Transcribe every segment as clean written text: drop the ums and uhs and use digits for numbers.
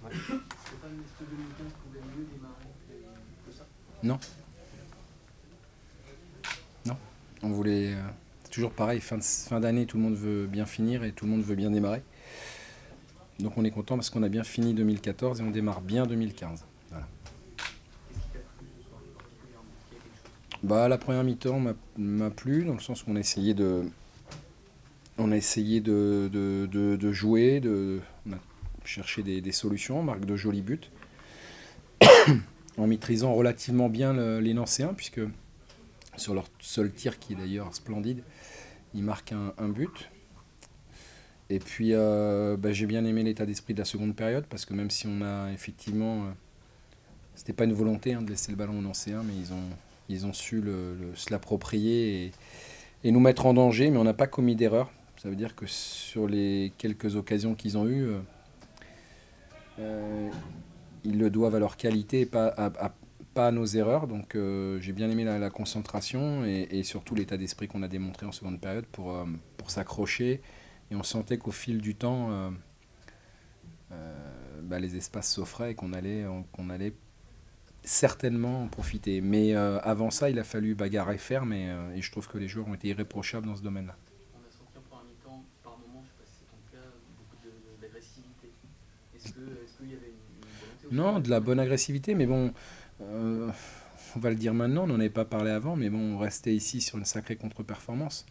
Ouais. Est-ce que 2015 pouvait mieux démarrer que ça? Non, non. On voulait. C'est toujours pareil, fin d'année, tout le monde veut bien finir et tout le monde veut bien démarrer. Donc on est content parce qu'on a bien fini 2014 et on démarre bien 2015. Voilà. Qu'est-ce qui t'a plu ce soir particulièrement? Est-ce qu'il y a quelque chose Bah, la première mi-temps m'a plu dans le sens où on a essayé de jouer, on a cherché des solutions, on marque de jolis buts, en maîtrisant relativement bien les Nancéens, puisque sur leur seul tir, qui est d'ailleurs splendide, ils marquent un but. Et puis bah, j'ai bien aimé l'état d'esprit de la seconde période, parce que même si on a effectivement... c'était pas une volonté de laisser le ballon aux Nancéens, mais ils ont su se l'approprier et nous mettre en danger, mais on n'a pas commis d'erreur. Ça veut dire que sur les quelques occasions qu'ils ont eues, euh, ils le doivent à leur qualité et pas à nos erreurs. Donc j'ai bien aimé la concentration et surtout l'état d'esprit qu'on a démontré en seconde période pour s'accrocher. Et on sentait qu'au fil du temps, bah, les espaces s'offraient et qu'on allait certainement en profiter. Mais avant ça, il a fallu bagarrer ferme et je trouve que les joueurs ont été irréprochables dans ce domaine-là. On a senti en première mi-temps, par moment, je ne sais pas si c'est ton cas, beaucoup d'agressivité. Est-ce qu'il y avait une volonté aussi de Non, mettre de en la avant? bonne agressivité, mais bon, euh, on va le dire maintenant, on n'en avait pas parlé avant, mais bon, on restait ici sur une sacrée contre-performance.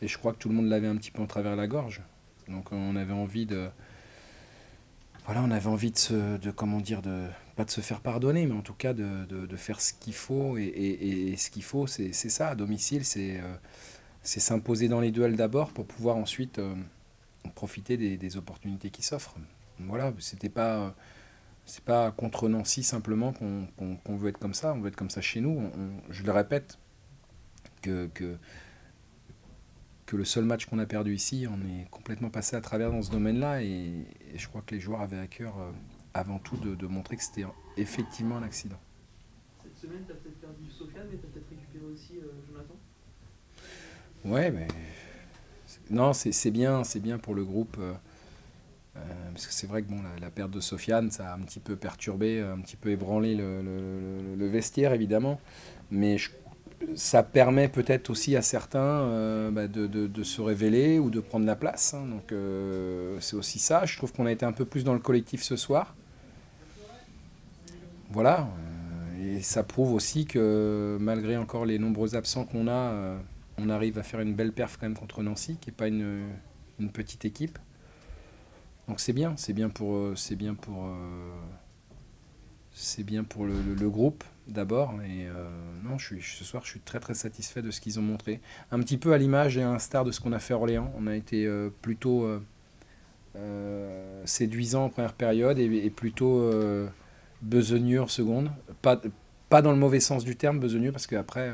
Et je crois que tout le monde l'avait un petit peu en travers la gorge. Donc on avait envie de, voilà, on avait envie comment dire, pas de se faire pardonner, mais en tout cas de faire ce qu'il faut. Et ce qu'il faut, c'est ça, à domicile, c'est s'imposer dans les duels d'abord pour pouvoir ensuite profiter des opportunités qui s'offrent. Voilà, c'est pas contre Nancy simplement qu'on veut être comme ça, on veut être comme ça chez nous. Je le répète, que, que, que le seul match qu'on a perdu ici, on est complètement passé à travers dans ce domaine-là et je crois que les joueurs avaient à cœur avant tout de montrer que c'était effectivement un accident. Cette semaine, tu as peut-être perdu Sofiane, mais tu as peut-être récupéré aussi Jonathan. Ouais, mais non, c'est bien pour le groupe. Parce que c'est vrai que bon, la perte de Sofiane, ça a un petit peu perturbé, un petit peu ébranlé le vestiaire, évidemment. Mais ça permet peut-être aussi à certains bah, de se révéler ou de prendre la place, hein. Donc c'est aussi ça. Je trouve qu'on a été un peu plus dans le collectif ce soir. Voilà. Et ça prouve aussi que malgré encore les nombreux absents qu'on a, on arrive à faire une belle perf quand même contre Nancy, qui n'est pas une petite équipe. Donc c'est bien pour le groupe d'abord. Et non, ce soir, je suis très très satisfait de ce qu'ils ont montré. Un petit peu à l'image et à l'instar de ce qu'on a fait à Orléans. On a été plutôt séduisant en première période et plutôt besogneux en seconde. Pas dans le mauvais sens du terme, besogneux, parce qu'après,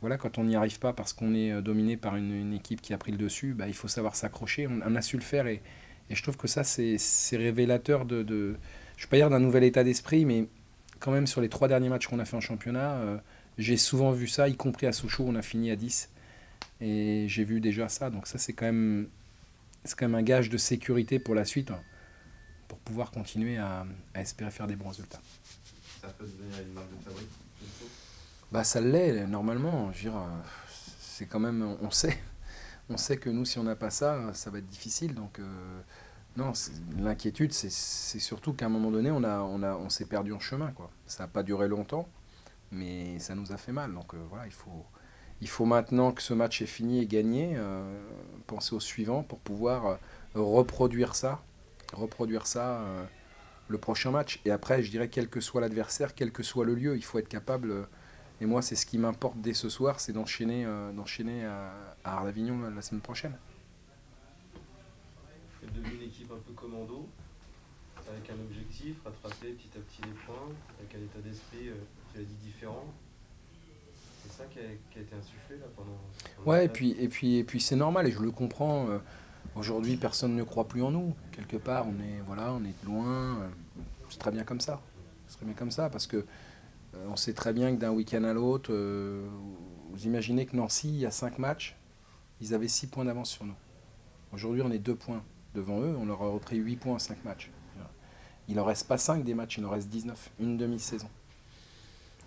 voilà, quand on n'y arrive pas parce qu'on est dominé par une équipe qui a pris le dessus, bah, il faut savoir s'accrocher. On a su le faire et je trouve que ça, c'est révélateur je ne vais pas dire d'un nouvel état d'esprit, mais quand même sur les 3 derniers matchs qu'on a fait en championnat, j'ai souvent vu ça, y compris à Sochaux, on a fini à 10. Et j'ai vu déjà ça, donc ça c'est quand même un gage de sécurité pour la suite, hein, pour pouvoir continuer à espérer faire des bons résultats. Ça peut devenir une marque de fabrique, il faut. Bah ça l'est normalement, je veux dire, c'est quand même, on sait que nous si on n'a pas ça, ça va être difficile, donc non, l'inquiétude c'est surtout qu'à un moment donné on s'est perdu en chemin, quoi. Ça n'a pas duré longtemps, mais ça nous a fait mal, donc voilà, il faut maintenant que ce match est fini et gagné, penser au suivant pour pouvoir reproduire ça le prochain match. Et après, je dirais, quel que soit l'adversaire, quel que soit le lieu, il faut être capable. Et moi, c'est ce qui m'importe dès ce soir, c'est d'enchaîner à Arles-Avignon la semaine prochaine. C'est devenu une équipe un peu commando, avec un objectif, rattraper petit à petit les points, avec un état d'esprit, tu l'as dit, différent. C'est ça qui a été insufflé là pendant la Ouais, et trêve. puis, et puis, et puis c'est normal et je le comprends. Aujourd'hui, personne ne croit plus en nous. Quelque part, on est loin. C'est très bien comme ça. C'est très bien comme ça parce que on sait très bien que d'un week-end à l'autre, vous imaginez que Nancy, il y a 5 matchs, ils avaient 6 points d'avance sur nous. Aujourd'hui, on est 2 points devant eux, on leur a repris 8 points en 5 matchs. Il en reste pas 5 des matchs, il en reste 19, une demi-saison.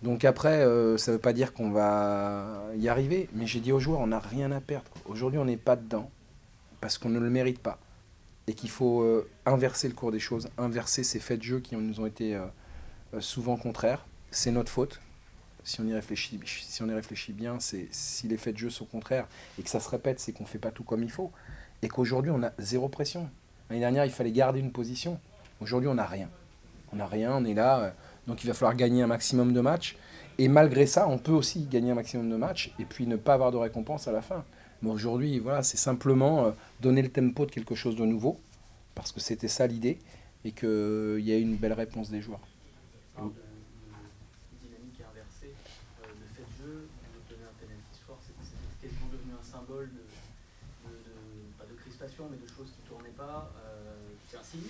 Donc après, ça veut pas dire qu'on va y arriver, mais j'ai dit aux joueurs, on n'a rien à perdre. Aujourd'hui, on n'est pas dedans, parce qu'on ne le mérite pas. Et qu'il faut inverser le cours des choses, inverser ces faits de jeu qui nous ont été souvent contraires. C'est notre faute. Si on y réfléchit bien, si les faits de jeu sont contraires et que ça se répète, c'est qu'on ne fait pas tout comme il faut. Et qu'aujourd'hui, on a zéro pression. L'année dernière, il fallait garder une position. Aujourd'hui, on n'a rien. On n'a rien, on est là. Donc il va falloir gagner un maximum de matchs. Et malgré ça, on peut aussi gagner un maximum de matchs et puis ne pas avoir de récompense à la fin. Mais aujourd'hui, voilà, c'est simplement donner le tempo de quelque chose de nouveau, parce que c'était ça l'idée, et qu'il y a eu une belle réponse des joueurs. De dynamique inversée, de fait de jeu, de donner un penalty score, c'est quasiment devenu un symbole pas de crispation, mais de choses qui ne tournaient pas. C'est un signe.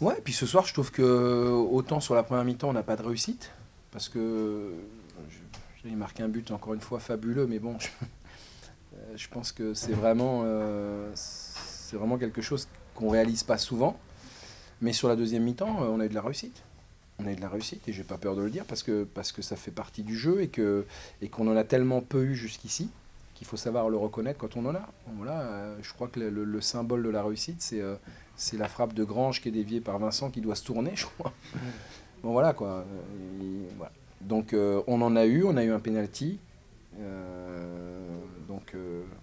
Ouais, et puis ce soir, je trouve que autant sur la première mi-temps, on n'a pas de réussite, parce que j'ai marqué un but, encore une fois, fabuleux, mais bon, je pense que c'est vraiment quelque chose qu'on ne réalise pas souvent. Mais sur la deuxième mi-temps, on a eu de la réussite. On a eu de la réussite, et j'ai pas peur de le dire, parce que ça fait partie du jeu, et qu'on en a tellement peu eu jusqu'ici, qu'il faut savoir le reconnaître quand on en a. Bon, voilà, je crois que le symbole de la réussite, c'est la frappe de Grange qui est déviée par Vincent, qui doit se tourner, je crois. Bon, voilà, quoi. Voilà. Donc, on en a eu, on a eu un penalty.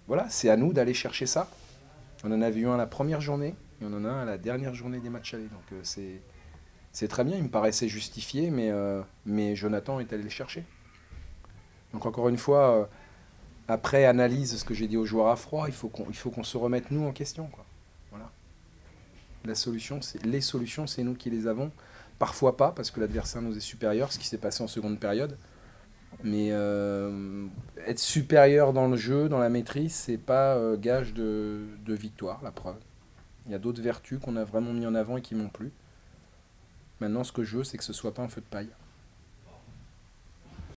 Voilà, c'est à nous d'aller chercher ça. On en avait eu un la première journée, et on en a un à la dernière journée des matchs allés. Donc, c'est très bien, il me paraissait justifié, mais Jonathan est allé le chercher. Donc, encore une fois, après analyse ce que j'ai dit aux joueurs à froid, il faut qu'on se remette nous en question, quoi. Voilà. Les solutions, c'est nous qui les avons. Parfois pas, parce que l'adversaire nous est supérieur, ce qui s'est passé en seconde période. Mais être supérieur dans le jeu, dans la maîtrise, c'est pas gage de victoire, la preuve. Il y a d'autres vertus qu'on a vraiment mis en avant et qui m'ont plu. Maintenant, ce que je veux, c'est que ce soit pas un feu de paille.